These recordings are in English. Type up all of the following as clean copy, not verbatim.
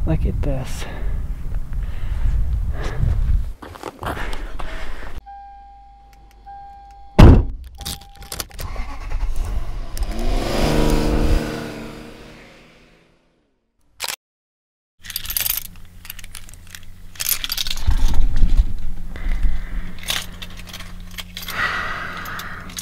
Look at this.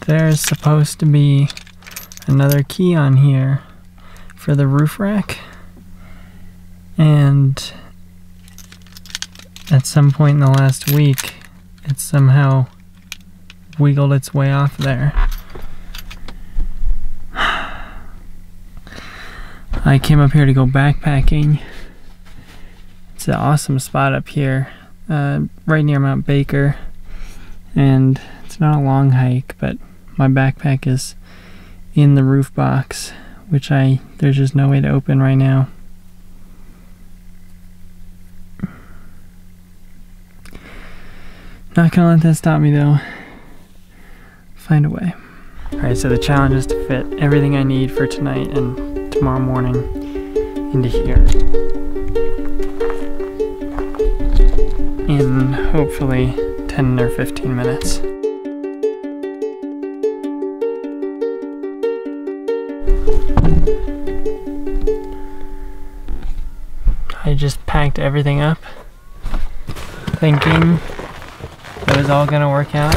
There's supposed to be another key on here for the roof rack, and at some point in the last week it somehow wiggled its way off there. I came up here to go backpacking. It's an awesome spot up here, right near Mount Baker, and it's not a long hike, but my backpack is in the roof box, which there's just no way to open right now. Not gonna let that stop me though. Find a way. Alright, so the challenge is to fit everything I need for tonight and tomorrow morning into here. In hopefully 10 or 15 minutes. I just packed everything up, thinking it was all gonna work out.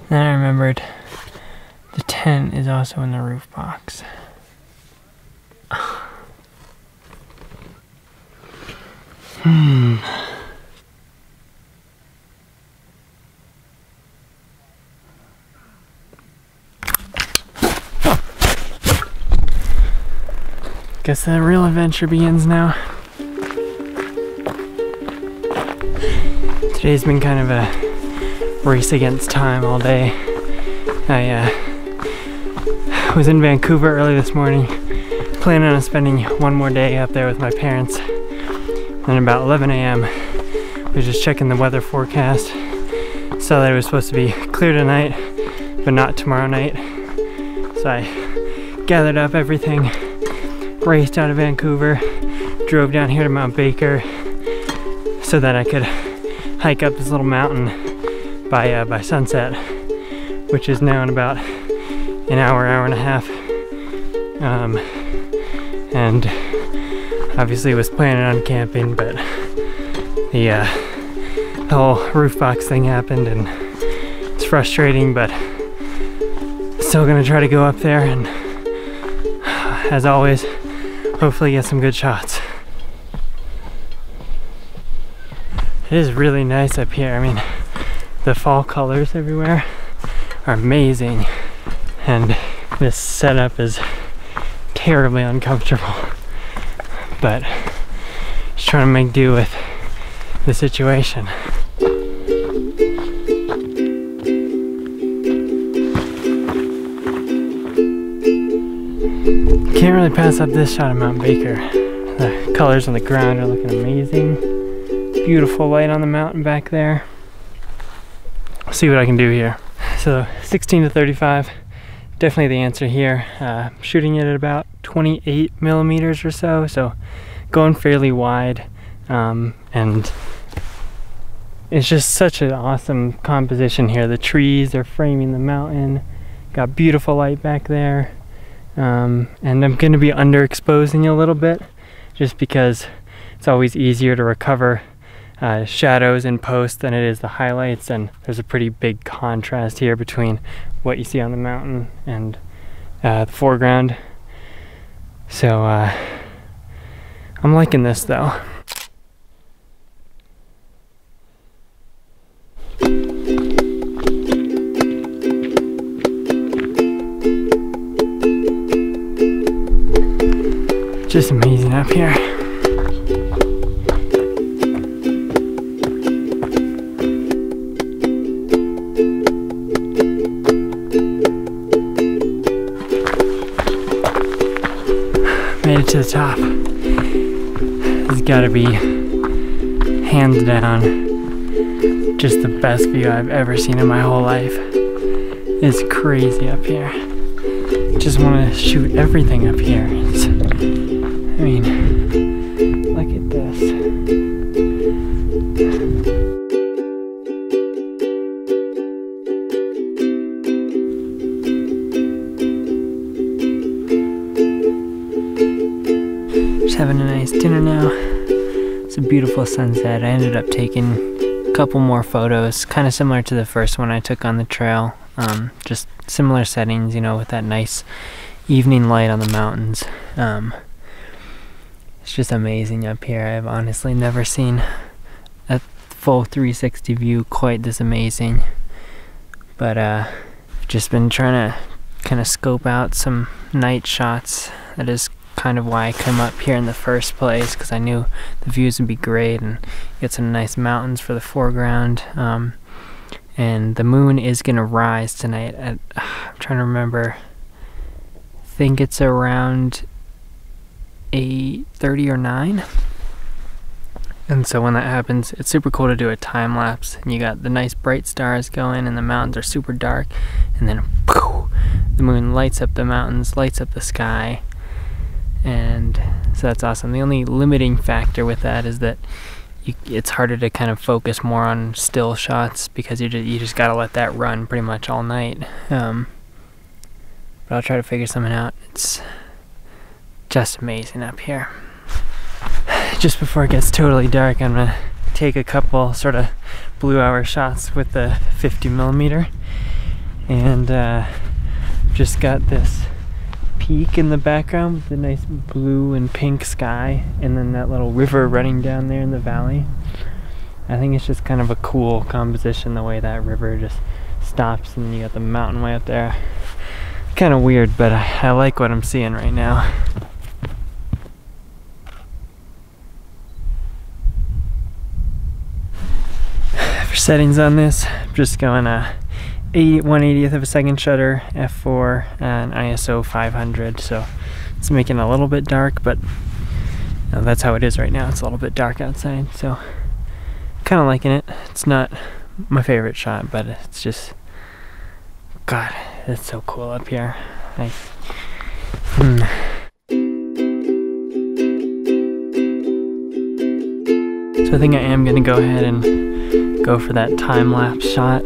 Then I remembered the tent is also in the roof box. Guess the real adventure begins now. Today's been kind of a race against time all day. I was in Vancouver early this morning, planning on spending one more day up there with my parents. And about 11 a.m. we were just checking the weather forecast. Saw that it was supposed to be clear tonight, but not tomorrow night. So I gathered up everything, raced out of Vancouver, drove down here to Mount Baker so that I could hike up this little mountain by sunset, which is now in about an hour and a half. And obviously was planning on camping, but the whole roof box thing happened and it's frustrating, but still gonna try to go up there and, as always, hopefully get some good shots. It is really nice up here. I mean, the fall colors everywhere are amazing, and this setup is terribly uncomfortable, but just trying to make do with the situation. Can't really pass up this shot of Mount Baker. The colors on the ground are looking amazing. Beautiful light on the mountain back there. I'll see what I can do here. So 16 to 35, definitely the answer here. Shooting it at about 28 millimeters or so, so going fairly wide, and it's just such an awesome composition here. The trees are framing the mountain, got beautiful light back there, and I'm going to be underexposing a little bit just because it's always easier to recover shadows in post than it is the highlights, and there's a pretty big contrast here between what you see on the mountain and the foreground. So I'm liking this though. Just amazing up here. Made it to the top. This has got to be hands down just the best view I've ever seen in my whole life. It's crazy up here. Just want to shoot everything up here. I mean, look at having a nice dinner now. It's a beautiful sunset. I ended up taking a couple more photos, kind of similar to the first one I took on the trail. Just similar settings, you know, with that nice evening light on the mountains. It's just amazing up here. I've honestly never seen a full 360 view quite this amazing. But I've just been trying to kind of scope out some night shots. That is kind of why I came up here in the first place, because I knew the views would be great and get some nice mountains for the foreground. And the moon is gonna rise tonight at, I'm trying to remember, I think it's around 8:30 or 9. And so when that happens, it's super cool to do a time lapse. And you got the nice bright stars going and the mountains are super dark, and then poof, the moon lights up the mountains, lights up the sky. And so that's awesome. The only limiting factor with that is that it's harder to kind of focus more on still shots, because you just gotta let that run pretty much all night. But I'll try to figure something out. It's just amazing up here. Just before it gets totally dark, I'm gonna take a couple sort of blue hour shots with the 50mm, and just got this peak in the background with the nice blue and pink sky, and then that little river running down there in the valley. I think it's just kind of a cool composition, the way that river just stops and you got the mountain way up there. Kind of weird, but I like what I'm seeing right now. For settings on this, I'm just going 1/80th of a second shutter, f4, and ISO 500, so it's making it a little bit dark, but you know, that's how it is right now. It's a little bit dark outside, so kind of liking it. It's not my favorite shot, but it's just, God, it's so cool up here. So I think I am gonna go ahead and go for that time-lapse shot.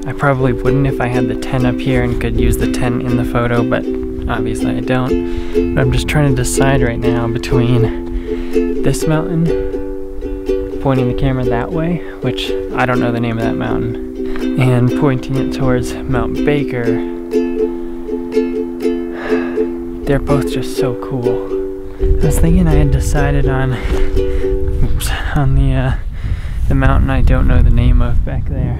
I probably wouldn't if I had the 10 up here and could use the 10 in the photo, but obviously I don't. But I'm just trying to decide right now between this mountain, pointing the camera that way, which I don't know the name of that mountain, and pointing it towards Mount Baker. They're both just so cool. I was thinking I had decided on the mountain I don't know the name of back there,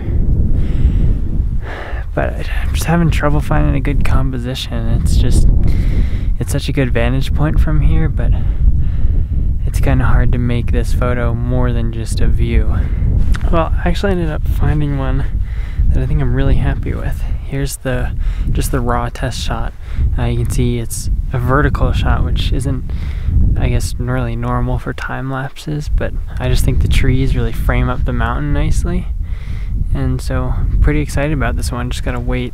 but I'm just having trouble finding a good composition. It's such a good vantage point from here, but it's kind of hard to make this photo more than just a view. Well, I actually ended up finding one that I think I'm really happy with. Here's just the raw test shot. You can see it's a vertical shot, which isn't, I guess, really normal for time lapses, but I just think the trees really frame up the mountain nicely, and so I'm pretty excited about this one. Just gotta wait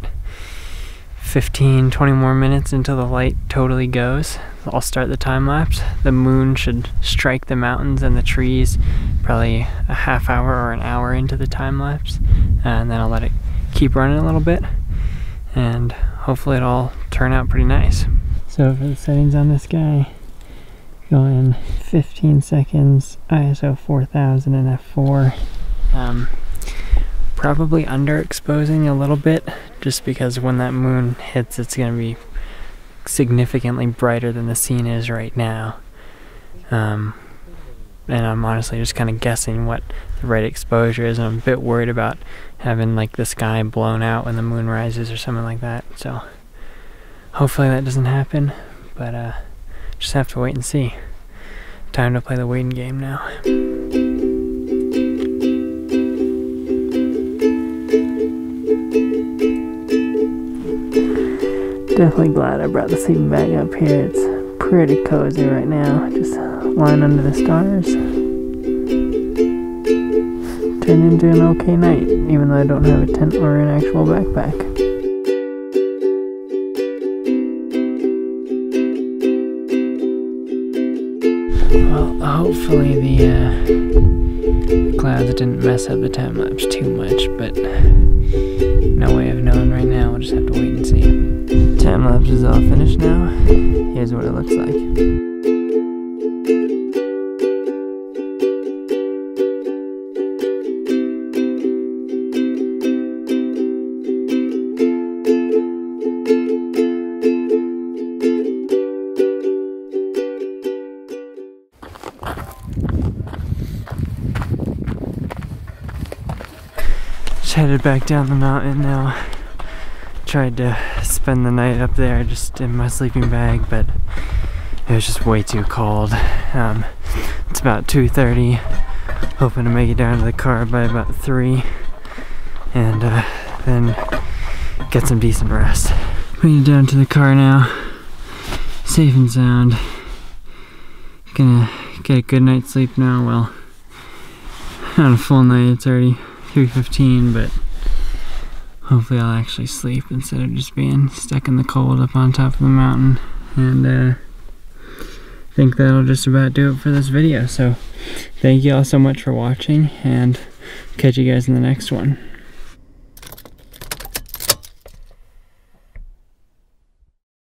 15-20 more minutes until the light totally goes. I'll start the time lapse. The moon should strike the mountains and the trees probably a half hour or an hour into the time lapse, and then I'll let it keep running a little bit, and hopefully it'll all turn out pretty nice. So for the settings on this guy, going 15 seconds, ISO 4000 and f4. Probably underexposing a little bit, just because when that moon hits, it's going to be significantly brighter than the scene is right now. And I'm honestly just kind of guessing what the right exposure is, and I'm a bit worried about having like the sky blown out when the moon rises or something like that. So hopefully that doesn't happen, but just have to wait and see. Time to play the waiting game now. Definitely glad I brought the sleeping bag up here. It's pretty cozy right now. Just lying under the stars. Turned into an okay night, even though I don't have a tent or an actual backpack. Well, hopefully the clouds didn't mess up the time lapse too much, but no way of knowing right now. We'll just have to wait and see. Time lapse is all finished now. Here's what it looks like. Just headed back down the mountain now. Tried to spend the night up there just in my sleeping bag, but it was just way too cold. It's about 2:30. Hoping to make it down to the car by about 3, and then get some decent rest. Made it down to the car now, safe and sound. Gonna get a good night's sleep now. Well, not a full night, it's already 3:15, but hopefully I'll actually sleep instead of just being stuck in the cold up on top of the mountain. And I think that'll just about do it for this video. So thank you all so much for watching, and catch you guys in the next one.